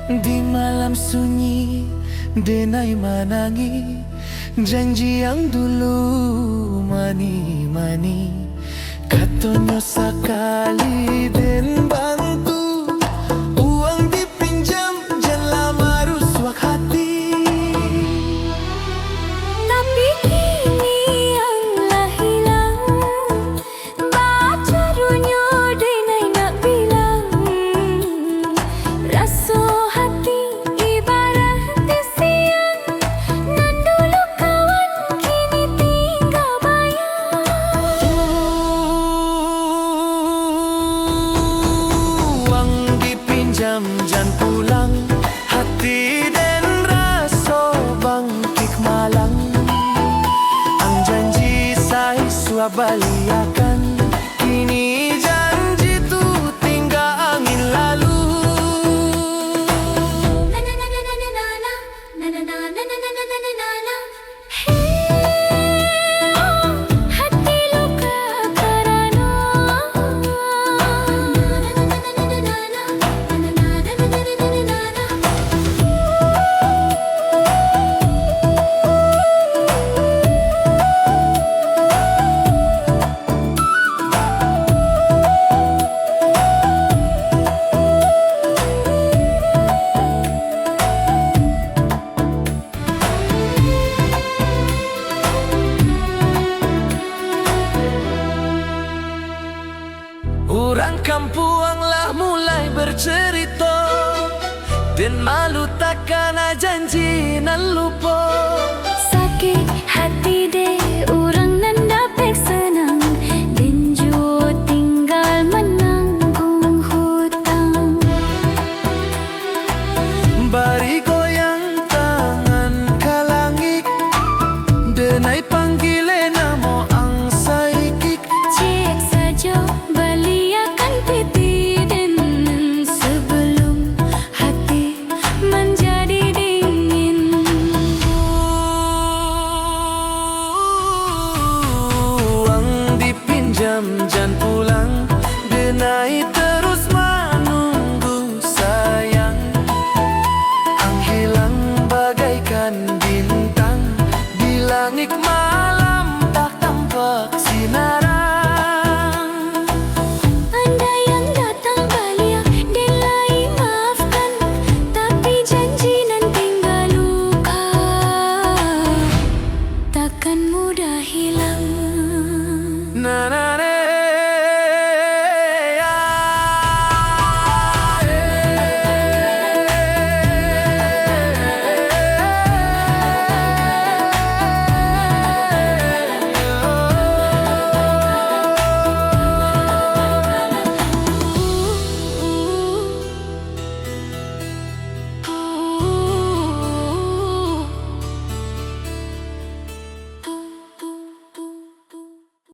Di malam sunyi, denai manangi janji yang dulu mani-mani. Katanya sekali den bantu, uang dipinjam jangan lama rusuh hati. Tapi kini yang lah hilang, baca runyo denai nak bilang, rasa hati ibarat siang, nan dulu kawan kini tinggal bayang. Uang dipinjam jangan pulang, hati dan rasa bangkit malang. Ang janji saya suah baliakan, kini janji tu tinggal angin lalu. Hati luka karena Orang kampung lah mulai bercerita, dan malu takkan janji nan lupa. sakit